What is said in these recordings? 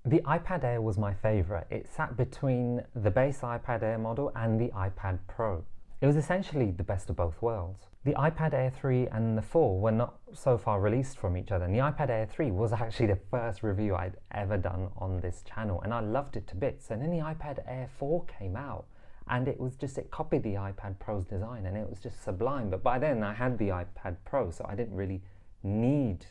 The iPad Air was my favourite. It sat between the base iPad Air model and the iPad Pro. It was essentially the best of both worlds. The iPad Air 3 and the 4 were not so far released from each other, and the iPad Air 3 was actually the first review I'd ever done on this channel, and I loved it to bits. And then the iPad Air 4 came out, and it copied the iPad Pro's design, and it was just sublime. But by then I had the iPad Pro, so I didn't really need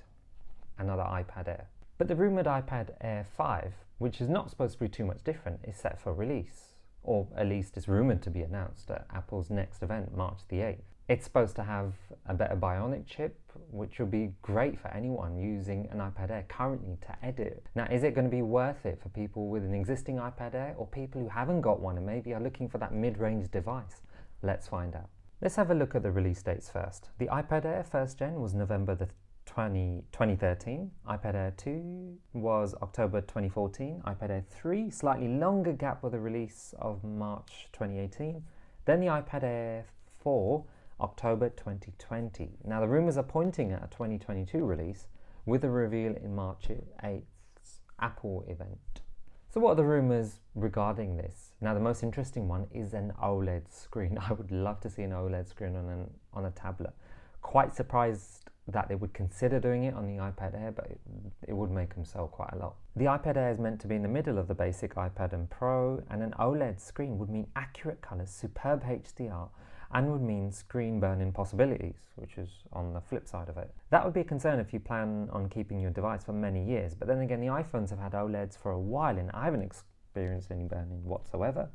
another iPad Air. But the rumoured iPad Air 5, which is not supposed to be too much different, is set for release, or at least it's rumoured to be announced at Apple's next event, March the 8th. It's supposed to have a better Bionic chip, which would be great for anyone using an iPad Air currently to edit. Now, is it going to be worth it for people with an existing iPad Air, or people who haven't got one and maybe are looking for that mid-range device? Let's find out. Let's have a look at the release dates first. The iPad Air first gen was November 2013, iPad Air 2 was October 2014, iPad Air 3, slightly longer gap with the release of March 2018, then the iPad Air 4, October 2020. Now the rumours are pointing at a 2022 release with a reveal in March 8th's Apple event. So what are the rumours regarding this? Now the most interesting one is an OLED screen. I would love to see an OLED screen on a tablet. Quite surprised that they would consider doing it on the iPad Air, but it would make them sell quite a lot. The iPad Air is meant to be in the middle of the basic iPad and Pro, and an OLED screen would mean accurate colours, superb HDR, and would mean screen burn-in possibilities, which is on the flip side of it. That would be a concern if you plan on keeping your device for many years, but then again, the iPhones have had OLEDs for a while, and I haven't experienced any burn-in whatsoever.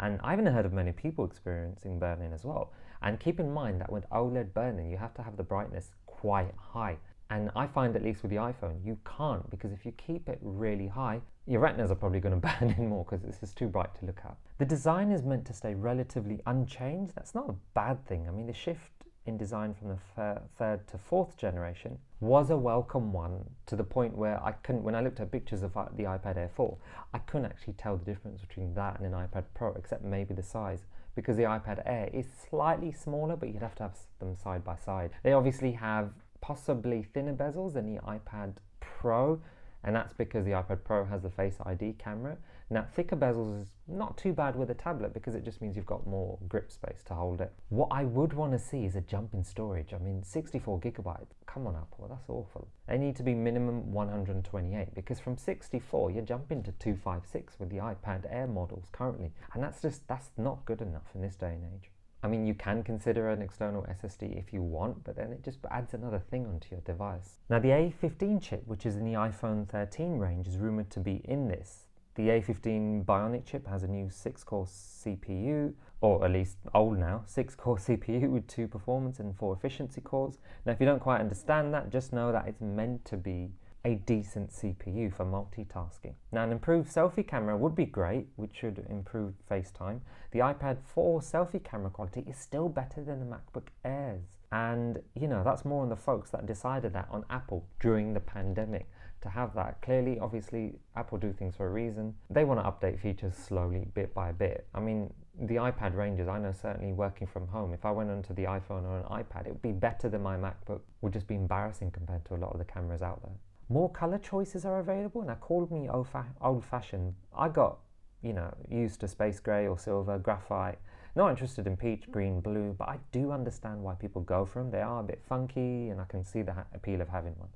And I haven't heard of many people experiencing burn-in as well. And keep in mind that with OLED burn-in, you have to have the brightness quite high. And I find, at least with the iPhone, you can't, because if you keep it really high, your retinas are probably going to burn in more because this is too bright to look at. The design is meant to stay relatively unchanged. That's not a bad thing. I mean, the shift in design from the third to fourth generation was a welcome one, to the point where when I looked at pictures of the iPad Air 4, I couldn't actually tell the difference between that and an iPad Pro, except maybe the size, because the iPad Air is slightly smaller, but you'd have to have them side by side. They obviously have possibly thinner bezels than the iPad Pro, and that's because the iPad Pro has the Face ID camera. Now, thicker bezels is not too bad with a tablet because it just means you've got more grip space to hold it. What I would want to see is a jump in storage. I mean, 64 gigabytes, come on Apple, that's awful. They need to be minimum 128, because from 64 you're jumping to 256 with the iPad Air models currently, and that's not good enough in this day and age. I mean, you can consider an external SSD if you want, but then it just adds another thing onto your device. Now, the A15 chip, which is in the iPhone 13 range, is rumoured to be in this. The A15 Bionic chip has a new 6-core CPU, or at least old now, 6-core CPU with 2 performance and 4 efficiency cores. Now, if you don't quite understand that, just know that it's meant to be a decent CPU for multitasking. Now, an improved selfie camera would be great, which should improve FaceTime. The iPad 4 selfie camera quality is still better than the MacBook Airs. And, you know, that's more on the folks that decided that on Apple during the pandemic to have that. Clearly, obviously, Apple do things for a reason. They want to update features slowly, bit by bit. I mean, the iPad ranges, I know certainly working from home, if I went onto the iPhone or an iPad, it would be better than my MacBook. It would just be embarrassing compared to a lot of the cameras out there. More colour choices are available. Now, call me old-fashioned. I got, you know, used to space grey or silver, graphite. Not interested in peach, green, blue, but I do understand why people go for them. They are a bit funky, and I can see the appeal of having one.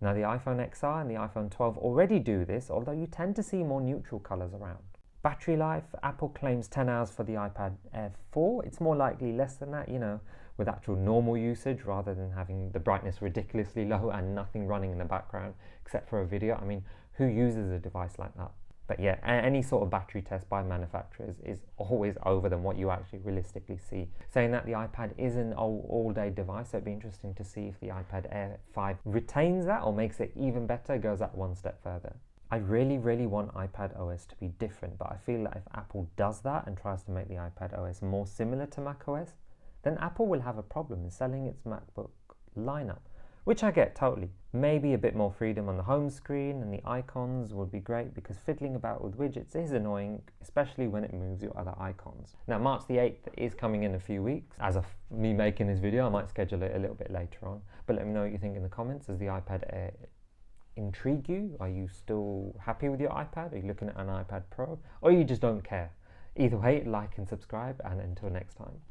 Now, the iPhone XR and the iPhone 12 already do this, although you tend to see more neutral colours around. Battery life, Apple claims 10 hours for the iPad Air 4. It's more likely less than that, you know, with actual normal usage, rather than having the brightness ridiculously low and nothing running in the background except for a video. I mean, who uses a device like that? But yeah, any sort of battery test by manufacturers is always over than what you actually realistically see. Saying that, the iPad is an all-day device, so it'd be interesting to see if the iPad Air 5 retains that or makes it even better, goes that one step further. I really, really want iPad OS to be different, but I feel that if Apple does that and tries to make the iPad OS more similar to macOS, then Apple will have a problem in selling its MacBook lineup, which I get totally. Maybe a bit more freedom on the home screen and the icons would be great, because fiddling about with widgets is annoying, especially when it moves your other icons. Now, March the 8th is coming in a few weeks. As of me making this video, I might schedule it a little bit later on, but let me know what you think in the comments, as the iPad Air intrigue you? Are you still happy with your iPad? Are you looking at an iPad Pro? Or you just don't care? Either way, like and subscribe, and until next time.